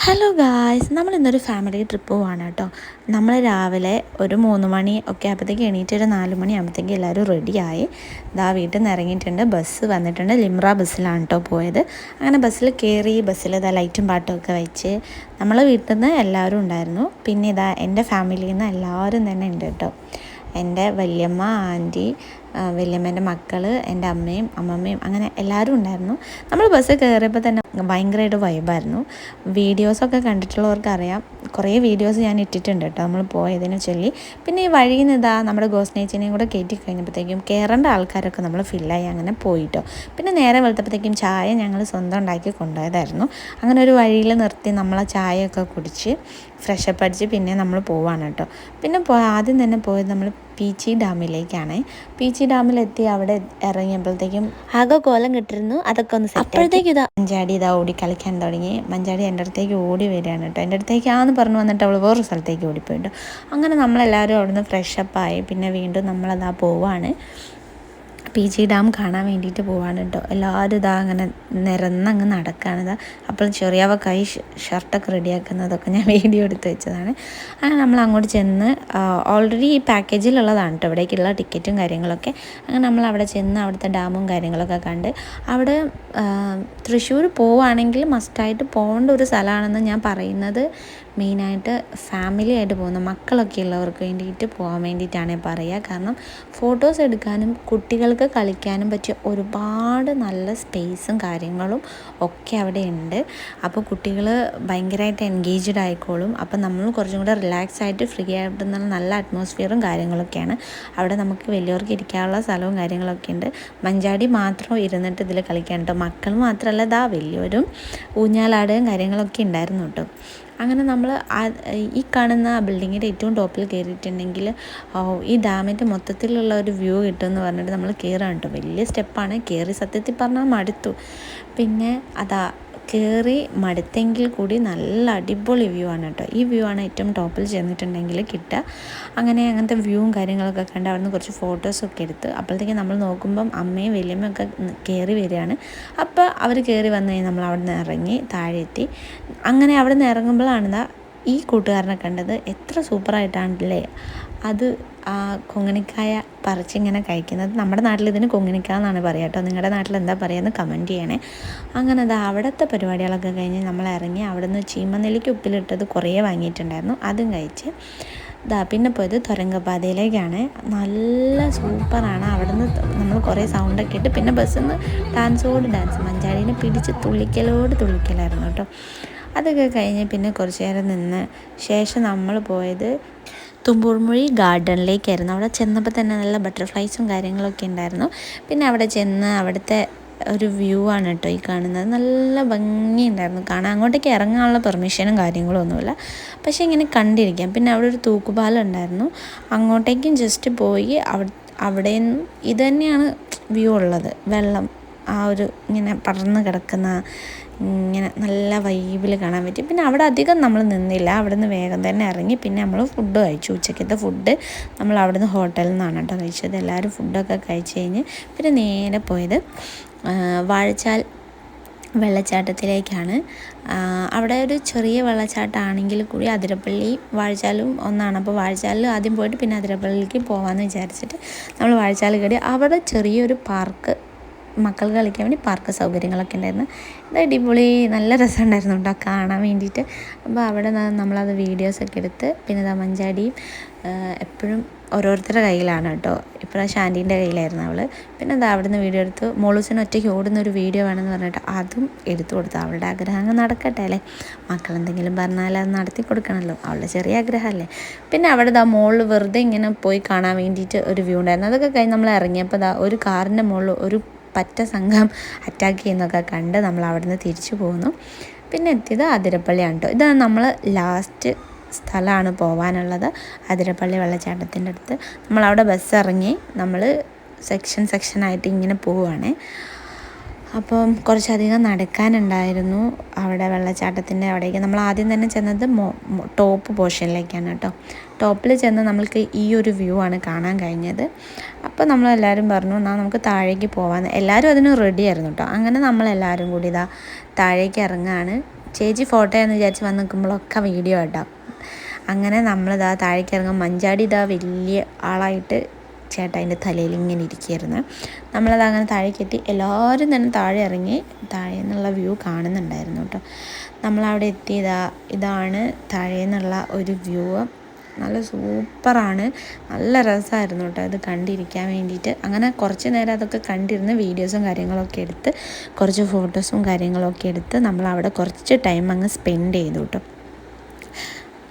Hello guys, നമ്മൾ ഇന്നൊരു family trip പോവാണ് കേട്ടോ. നമ്മൾ രാവിലെ ഒരു 3 മണി ഒക്കെ ആകുമ്പോഴത്തേക്ക് എണീറ്റ് ഒരു 4 മണി ആകുമ്പോഴത്തേക്ക് എല്ലാവരും റെഡിയായി വീട്ടിൽ നിന്ന് ഇറങ്ങിയിട്ടുണ്ട്. ബസ് വന്നിട്ടുണ്ട്. ലിംറ ബസ്സിലാണ് കേട്ടോ പോയത്. അങ്ങനെ ബസ്സിൽ കയറി, ബസ്സിൽ ലൈറ്റും പാട്ടും ഒക്കെ വെച്ച് നമ്മൾ വീട്ടിൽ നിന്ന് എല്ലാവരും ഉണ്ടായിരുന്നു. പിന്നെ എൻ്റെ ഫാമിലിയിൽ നിന്ന് എല്ലാവരും തന്നെ ഉണ്ട് കേട്ടോ. എൻ്റെ വല്യമ്മ, ആൻറ്റി, വല്യമ്മേൻ്റെ മക്കൾ, എൻ്റെ അമ്മയും അമ്മമ്മയും, അങ്ങനെ എല്ലാവരും ഉണ്ടായിരുന്നു. നമ്മൾ ബസ് കയറിയപ്പോൾ തന്നെ ഭയങ്കരമായിട്ട് വൈബായിരുന്നു. വീഡിയോസൊക്കെ കണ്ടിട്ടുള്ളവർക്ക് അറിയാം, കുറേ വീഡിയോസ് ഞാൻ ഇട്ടിട്ടുണ്ട് കേട്ടോ നമ്മൾ പോയതിനെ ചൊല്ലി. പിന്നെ ഈ വഴിയിൽ നിന്ന് നമ്മുടെ ഗോസ്നേച്ചിനെയും കൂടെ കയറ്റി കഴിഞ്ഞപ്പോഴത്തേക്കും കയറേണ്ട ആൾക്കാരൊക്കെ നമ്മൾ ഫില്ലായി അങ്ങനെ പോയിട്ടോ. പിന്നെ നേരെ വെളുത്തപ്പോഴത്തേക്കും ചായ ഞങ്ങൾ സ്വന്തം ഉണ്ടാക്കി കൊണ്ടുപോയതായിരുന്നു. അങ്ങനെ ഒരു വഴിയിൽ നിർത്തി നമ്മളെ ചായയൊക്കെ കുടിച്ച് ഫ്രഷപ്പ് അടിച്ച് പിന്നെ നമ്മൾ പോവാണ് കേട്ടോ. പിന്നെ ആദ്യം തന്നെ പോയത് നമ്മൾ പീച്ചി ഡാമിലേക്കാണ്. പീച്ചി ഡാമിലെത്തി അവിടെ ഇറങ്ങിയപ്പോഴത്തേക്കും ആകെ കോലം കിട്ടിരുന്നു. അതൊക്കെ ഒന്ന് അപ്പോഴത്തേക്കും മഞ്ചാടി ഓടി കളിക്കാൻ തുടങ്ങി. മഞ്ചാടി എൻ്റെ അടുത്തേക്ക് ഓടി വരികയാണ് കേട്ടോ. എൻ്റെ അടുത്തേക്കാന്ന് പറഞ്ഞു വന്നിട്ട് അവൾ വേറൊരു സ്ഥലത്തേക്ക് ഓടിപ്പോയിട്ടോ. അങ്ങനെ നമ്മളെല്ലാവരും അവിടുന്ന് ഫ്രഷപ്പായി പിന്നെ വീണ്ടും നമ്മളതാ പോവാണ്. പീച്ചി ഡാം കാണാൻ വേണ്ടിയിട്ട് പോവാണ് കേട്ടോ. എല്ലാവരും അങ്ങനെ നിരന്നങ്ങ് നടക്കുകയാണ്. അപ്പോൾ ചെറിയവ കൈ ഷർട്ടൊക്കെ റെഡിയാക്കുന്നതൊക്കെ ഞാൻ വീഡിയോ എടുത്ത് വെച്ചതാണ്. അങ്ങനെ നമ്മൾ അങ്ങോട്ട് ചെന്ന് ഓൾറെഡി ഈ പാക്കേജിലുള്ളതാണ് കേട്ടോ ഇവിടേക്കുള്ള ടിക്കറ്റും കാര്യങ്ങളൊക്കെ. അങ്ങനെ നമ്മൾ അവിടെ ചെന്ന് അവിടുത്തെ ഡാമും കാര്യങ്ങളൊക്കെ കണ്ട് അവിടെ തൃശ്ശൂർ പോവുകയാണെങ്കിൽ മസ്റ്റായിട്ട് പോകേണ്ട ഒരു സ്ഥലമാണെന്ന് ഞാൻ പറയുന്നത്. മെയിനായിട്ട് ഫാമിലി ആയിട്ട് പോകുന്ന മക്കളൊക്കെ ഉള്ളവർക്ക് വേണ്ടിയിട്ട് പോകാൻ വേണ്ടിയിട്ടാണ് പറയുക. കാരണം ഫോട്ടോസ് എടുക്കാനും കുട്ടികൾക്ക് കളിക്കാനും പറ്റിയ ഒരുപാട് നല്ല സ്പേസും കാര്യങ്ങളും ഒക്കെ അവിടെ ഉണ്ട്. അപ്പോൾ കുട്ടികൾ ഭയങ്കരമായിട്ട് എൻഗേജ്ഡ് ആയിക്കോളും. അപ്പോൾ നമ്മൾ കുറച്ചും കൂടെ റിലാക്സ് ആയിട്ട് ഫ്രീ ആയിട്ട് നല്ല അറ്റ്മോസ്ഫിയറും കാര്യങ്ങളൊക്കെയാണ് അവിടെ. നമുക്ക് വലിയവർക്ക് ഇരിക്കാനുള്ള സ്ഥലവും കാര്യങ്ങളൊക്കെ ഉണ്ട്. മഞ്ചാടി മാത്രം ഇരുന്നിട്ട് ഇതിൽ കളിക്കാൻ കേട്ടോ. മക്കൾ മാത്രമല്ല വലിയവരും ഊഞ്ഞാലാടുകയും കാര്യങ്ങളൊക്കെ ഉണ്ടായിരുന്നു കേട്ടോ. അങ്ങനെ നമ്മൾ ഈ കാണുന്ന ബിൽഡിങ്ങിൻ്റെ ഏറ്റവും ടോപ്പിൽ കയറിയിട്ടുണ്ടെങ്കിൽ ഈ ഡാമിൻ്റെ മൊത്തത്തിലുള്ള ഒരു വ്യൂ കിട്ടുമെന്ന് പറഞ്ഞിട്ട് നമ്മൾ കയറാണ് കേട്ടോ. വലിയ സ്റ്റെപ്പാണ്. കയറി സത്യത്തിൽ പറഞ്ഞാൽ മടുത്തു. പിന്നെ കയറി മടുത്തെങ്കിൽ കൂടി നല്ല അടിപൊളി വ്യൂ ആണ് കേട്ടോ. ഈ വ്യൂ ആണ് ഏറ്റവും ടോപ്പിൽ ചെന്നിട്ടുണ്ടെങ്കിൽ കിട്ടുക. അങ്ങനത്തെ വ്യൂവും കാര്യങ്ങളൊക്കെ കണ്ട് അവിടെ നിന്ന് കുറച്ച് ഫോട്ടോസൊക്കെ എടുത്ത് അപ്പോഴത്തേക്കും നമ്മൾ നോക്കുമ്പം അമ്മയും വലിയമ്മയും ഒക്കെ കയറി വരികയാണ്. അപ്പോൾ അവർ കയറി വന്നു കഴിഞ്ഞാൽ നമ്മൾ അവിടെ നിന്ന് ഇറങ്ങി താഴെ എത്തി. അങ്ങനെ അവിടെ നിന്ന് ഇറങ്ങുമ്പോഴാണ് ഈ കൂട്ടുകാരനെ കണ്ടത്. എത്ര സൂപ്പറായിട്ടാണല്ലേ അത് കൊങ്ങിണിക്കായ പറിച്ചിങ്ങനെ കഴിക്കുന്നത്. നമ്മുടെ നാട്ടിൽ ഇതിന് കൊങ്ങിണിക്കായ എന്നാണ് പറയുക കേട്ടോ. നിങ്ങളുടെ നാട്ടിൽ എന്താ പറയുക കമൻറ്റ് ചെയ്യണേ. അങ്ങനെ അവിടുത്തെ പരിപാടികളൊക്കെ കഴിഞ്ഞ് നമ്മൾ ഇറങ്ങി. അവിടെ നിന്ന് ചീമനെല്ലിക്ക് ഉപ്പിലിട്ടത് കുറേ വാങ്ങിയിട്ടുണ്ടായിരുന്നു. അതും കഴിച്ച് പിന്നെ പോയത് തുരങ്കപാതയിലേക്കാണ്. നല്ല സൂപ്പറാണ്. അവിടെ നിന്ന് നമ്മൾ കുറേ സൗണ്ടൊക്കെ ഇട്ട് പിന്നെ ബസ്സിൽ നിന്ന് ഡാൻസ് മഞ്ചാടീനെ പിടിച്ച് തുള്ളിക്കലായിരുന്നു കേട്ടോ. അതൊക്കെ കഴിഞ്ഞ് പിന്നെ കുറച്ച് നേരം നിന്ന് ശേഷം നമ്മൾ പോയത് തുമ്പൂർമൊഴി ഗാർഡനിലേക്കായിരുന്നു. അവിടെ ചെന്നപ്പോൾ തന്നെ നല്ല ബട്ടർഫ്ലൈസും കാര്യങ്ങളൊക്കെ ഉണ്ടായിരുന്നു. പിന്നെ അവിടെ ചെന്ന് അവിടുത്തെ ഒരു വ്യൂ ആണ് കേട്ടോ ഈ കാണുന്നത്. നല്ല ഭംഗിയുണ്ടായിരുന്നു കാണാൻ. അങ്ങോട്ടേക്ക് ഇറങ്ങാനുള്ള പെർമിഷനും കാര്യങ്ങളും ഒന്നുമില്ല, പക്ഷേ ഇങ്ങനെ കണ്ടിരിക്കാം. പിന്നെ അവിടെ ഒരു തൂക്കുപാലം ഉണ്ടായിരുന്നു. അങ്ങോട്ടേക്കും ജസ്റ്റ് പോയി അവിടെ ഇത് തന്നെയാണ് വ്യൂ ഉള്ളത്. വെള്ളം ഒരു ഇങ്ങനെ പടർന്ന് കിടക്കുന്ന ഇങ്ങനെ നല്ല വൈബിൽ കാണാൻ പറ്റി. പിന്നെ അവിടെ അധികം നമ്മൾ നിന്നില്ല. അവിടെ നിന്ന് വേഗം തന്നെ ഇറങ്ങി. പിന്നെ നമ്മൾ ഫുഡ് കഴിച്ചു. ഉച്ചക്കത്തെ ഫുഡ് നമ്മൾ അവിടെ നിന്ന് ഹോട്ടലിൽ നിന്നാണ് കേട്ടോ കഴിച്ചത്. എല്ലാവരും ഫുഡൊക്കെ കഴിച്ച് കഴിഞ്ഞ് പിന്നെ നേരെ പോയത് വാഴച്ചാൽ വെള്ളച്ചാട്ടത്തിലേക്കാണ്. അവിടെ ഒരു ചെറിയ വെള്ളച്ചാട്ടമാണെങ്കിൽ കൂടി അതിരപ്പള്ളി വാഴച്ചാലും ഒന്നാണ്. അപ്പോൾ വാഴച്ചാലിൽ ആദ്യം പോയിട്ട് പിന്നെ അതിരപ്പള്ളിക്ക് പോകാമെന്ന് വിചാരിച്ചിട്ട് നമ്മൾ വാഴച്ചാൽ കയറി. അവിടെ ചെറിയൊരു പാർക്ക്, മക്കൾ കളിക്കാൻ വേണ്ടി പാർക്ക് സൗകര്യങ്ങളൊക്കെ ഉണ്ടായിരുന്നു. ഇത് അടിപൊളി, നല്ല രസമുണ്ടായിരുന്നു കേട്ടോ കാണാൻ വേണ്ടിയിട്ട്. അപ്പോൾ അവിടെ നമ്മളത് വീഡിയോസൊക്കെ എടുത്ത് പിന്നെ മഞ്ചാടിയും എപ്പോഴും ഓരോരുത്തരുടെ കയ്യിലാണ് കേട്ടോ. ഇപ്രാവശ്യം ആൻറ്റീൻ്റെ കയ്യിലായിരുന്നു അവൾ. പിന്നെ അവിടെ നിന്ന് വീഡിയോ എടുത്തു. മോളൂസിന് ഒറ്റയ്ക്ക് ഓടുന്നൊരു വീഡിയോ വേണമെന്ന് പറഞ്ഞിട്ട് അതും എടുത്തു കൊടുത്തു. അവളുടെ ആഗ്രഹം അങ്ങ് നടക്കട്ടെ അല്ലേ. മക്കളെന്തെങ്കിലും പറഞ്ഞാൽ അത് നടത്തി കൊടുക്കണമല്ലോ. അവളുടെ ചെറിയ ആഗ്രഹമല്ലേ. പിന്നെ അവിടെ മോളിൽ വെറുതെ ഇങ്ങനെ പോയി കാണാൻ വേണ്ടിയിട്ട് ഒരു വ്യൂ ഉണ്ടായിരുന്നു. അതൊക്കെ കഴിഞ്ഞ് നമ്മൾ ഇറങ്ങിയപ്പോൾ ഒരു കാറിൻ്റെ മുകളിൽ ഒരു പറ്റ സംഘം അറ്റാക്ക് ചെയ്യുന്നതൊക്കെ കണ്ട് നമ്മൾ അവിടെ നിന്ന് തിരിച്ചു പോകുന്നു. പിന്നെ എത്തിയത് അതിരപ്പള്ളിയാണ് കേട്ടോ. ഇതാണ് നമ്മൾ ലാസ്റ്റ് സ്ഥലമാണ് പോകാനുള്ളത്, അതിരപ്പള്ളി വെള്ളച്ചാട്ടത്തിൻ്റെ അടുത്ത്. നമ്മളവിടെ ബസ് ഇറങ്ങി നമ്മൾ സെക്ഷനായിട്ട് ഇങ്ങനെ പോവുകയാണ്. അപ്പം കുറച്ചധികം നടക്കാനുണ്ടായിരുന്നു അവിടെ വെള്ളച്ചാട്ടത്തിൻ്റെ അവിടേക്ക്. നമ്മൾ ആദ്യം തന്നെ ചെന്നത് ടോപ്പ് പോർഷനിലേക്കാണ് കേട്ടോ. ടോപ്പിൽ ചെന്ന് നമ്മൾക്ക് ഈ ഒരു വ്യൂ ആണ് കാണാൻ കഴിഞ്ഞത്. അപ്പോൾ നമ്മളെല്ലാവരും പറഞ്ഞു എന്നാൽ നമുക്ക് താഴേക്ക് പോകാമെന്ന്. എല്ലാവരും അതിന് റെഡി ആയിരുന്നു കേട്ടോ. അങ്ങനെ നമ്മളെല്ലാവരും കൂടി താഴേക്ക് ഇറങ്ങുകയാണ്. ചേച്ചി ഫോട്ടോ എന്ന് വിചാരിച്ച് വന്ന് നിൽക്കുമ്പോഴൊക്കെ വീഡിയോ ഇടാം. അങ്ങനെ നമ്മളിതാ താഴേക്ക് ഇറങ്ങും. മഞ്ചാടി ഇതാ വലിയ ആളായിട്ട് ചേട്ടാ അതിൻ്റെ തലയിൽ ഇങ്ങനെ ഇരിക്കുകയായിരുന്നു. നമ്മളത് അങ്ങനെ താഴേക്ക് എത്തി. എല്ലാവരും തന്നെ താഴെ ഇറങ്ങി താഴെ നിന്നുള്ള വ്യൂ കാണുന്നുണ്ടായിരുന്നു കേട്ടോ. നമ്മളവിടെ എത്തിയതാ, ഇതാണ് താഴെ നിന്നുള്ള ഒരു വ്യൂ. നല്ല സൂപ്പറാണ്, നല്ല രസമായിരുന്നു കേട്ടോ ഇത് കണ്ടിരിക്കാൻ വേണ്ടിയിട്ട്. അങ്ങനെ കുറച്ച് നേരം അതൊക്കെ കണ്ടിരുന്ന് വീഡിയോസും കാര്യങ്ങളൊക്കെ എടുത്ത് കുറച്ച് ഫോട്ടോസും കാര്യങ്ങളൊക്കെ എടുത്ത് നമ്മളവിടെ കുറച്ച് ടൈം അങ്ങ് സ്പെൻഡ് ചെയ്തു കേട്ടോ.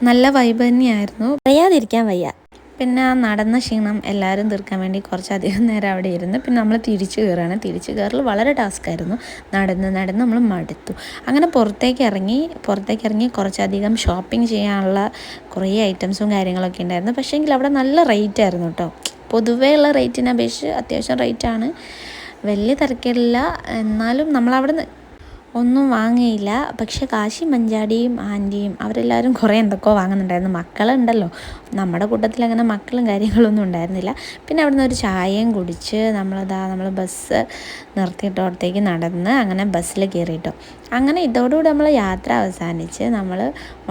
നല്ല വൈബ് തന്നെയായിരുന്നു, പറയാതിരിക്കാൻ വയ്യ. പിന്നെ നടന്ന ക്ഷീണം എല്ലാവരും തീർക്കാൻ വേണ്ടി കുറച്ചധികം നേരം അവിടെ ഇരുന്ന് പിന്നെ നമ്മൾ തിരിച്ചു കയറുകയാണ്. തിരിച്ചു കയറൽ വളരെ ടാസ്ക്കായിരുന്നു. നടന്ന് നമ്മൾ മടുത്തു. അങ്ങനെ പുറത്തേക്ക് ഇറങ്ങി കുറച്ചധികം ഷോപ്പിംഗ് ചെയ്യാനുള്ള കുറേ ഐറ്റംസും കാര്യങ്ങളൊക്കെ ഉണ്ടായിരുന്നു. പക്ഷേ എങ്കിൽ അവിടെ നല്ല റേറ്റ് ആയിരുന്നു കേട്ടോ. പൊതുവേ ഉള്ള റേറ്റിനെ അപേക്ഷിച്ച് അത്യാവശ്യം റേറ്റാണ്, വലിയ തിരക്കില്ല. എന്നാലും നമ്മളവിടെ ഒന്നും വാങ്ങിയില്ല. പക്ഷേ കാശി മഞ്ചാടിയും ആൻറ്റിയും അവരെല്ലാവരും കുറേ എന്തൊക്കെയോ വാങ്ങുന്നുണ്ടായിരുന്നു. മക്കളുണ്ടല്ലോ, നമ്മുടെ കൂട്ടത്തിൽ അങ്ങനെ മക്കളും കാര്യങ്ങളൊന്നും ഉണ്ടായിരുന്നില്ല. പിന്നെ അവിടെ നിന്ന് ഒരു ചായയും കുടിച്ച് നമ്മൾ ബസ് നിർത്തിയിട്ടോടത്തേക്ക് നടന്ന് അങ്ങനെ ബസ്സിൽ കയറിയിട്ടോ. അങ്ങനെ ഇതോടുകൂടി നമ്മൾ യാത്ര അവസാനിച്ച് നമ്മൾ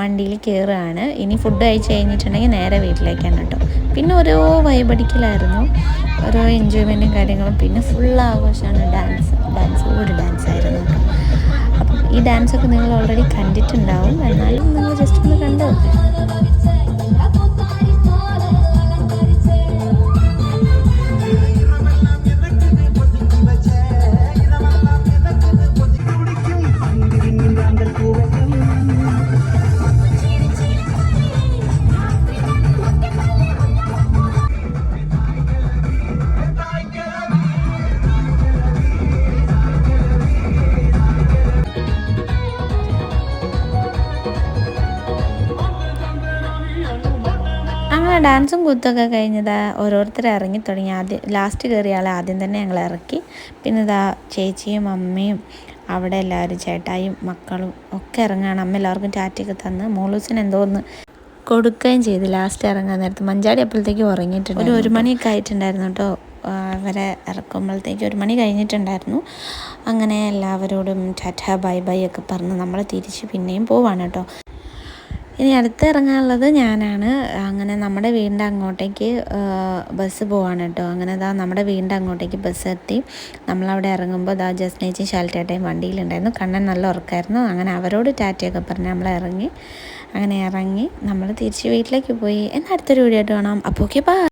വണ്ടിയിൽ കയറുകയാണ്. ഇനി ഫുഡ് കഴിച്ച് കഴിഞ്ഞിട്ടുണ്ടെങ്കിൽ നേരെ വീട്ടിലേക്കാണ് കേട്ടോ. പിന്നെ ഓരോ വൈബടിക്കലായിരുന്നു, ഓരോ എൻജോയ്മെൻറ്റും കാര്യങ്ങളും. പിന്നെ ഫുൾ ആഘോഷമാണ്, ഡാൻസ് ആയിരുന്നു കേട്ടോ. അപ്പം ഈ ഡാൻസൊക്കെ നിങ്ങൾ ഓൾറെഡി കണ്ടിട്ടുണ്ടാവും, എന്നാലും നിങ്ങൾ ജസ്റ്റ് ഒന്ന് കണ്ടു. അങ്ങനെ ഡാൻസും കൂത്തൊക്കെ കഴിഞ്ഞതാ ഓരോരുത്തർ ഇറങ്ങി തുടങ്ങി. ലാസ്റ്റ് കയറിയ ആളെ ആദ്യം തന്നെ ഞങ്ങൾ ഇറക്കി. പിന്നെ ഇതാ ചേച്ചിയും അമ്മയും അവിടെ എല്ലാവരും ചേട്ടായും മക്കളും ഒക്കെ ഇറങ്ങുകയാണ്. അമ്മ എല്ലാവർക്കും ടാറ്റയൊക്കെ തന്ന് മോളൂസിന് എന്തോ ഒന്ന് കൊടുക്കുകയും ചെയ്തു. ലാസ്റ്റ് ഇറങ്ങാൻ നേരത്ത് മഞ്ചാടി അപ്പോഴത്തേക്ക് ഉറങ്ങിയിട്ടുണ്ട്. ഒരു മണിയൊക്കെ ആയിട്ടുണ്ടായിരുന്നു കേട്ടോ. അവരെ ഇറക്കുമ്പോഴത്തേക്ക് 1 മണി കഴിഞ്ഞിട്ടുണ്ടായിരുന്നു. അങ്ങനെ എല്ലാവരോടും ടാറ്റ ബൈ ബൈ ഒക്കെ പറഞ്ഞ് നമ്മൾ തിരിച്ച് പിന്നെയും പോവാണ് കേട്ടോ. ഇനി അടുത്ത് ഇറങ്ങാനുള്ളത് ഞാനാണ്. അങ്ങനെ നമ്മുടെ വീടിൻ്റെ അങ്ങോട്ടേക്ക് ബസ് പോവാണ് കേട്ടോ. അങ്ങനെ നമ്മുടെ വീടിൻ്റെ അങ്ങോട്ടേക്ക് ബസ് എത്തി. നമ്മളവിടെ ഇറങ്ങുമ്പോൾ ജസ്നേച്ചിയും ശാലിറ്റേട്ടയും വണ്ടിയിലുണ്ടായിരുന്നു. കണ്ണൻ നല്ല ഉറക്കമായിരുന്നു. അങ്ങനെ അവരോട് ടാറ്റയൊക്കെ പറഞ്ഞ് നമ്മൾ ഇറങ്ങി നമ്മൾ തിരിച്ച് വീട്ടിലേക്ക് പോയി. എന്നാൽ അടുത്തൊരു വീഡിയോ ആയിട്ട് കാണാം. അപ്പോൾ ഓക്കെ ബൈ.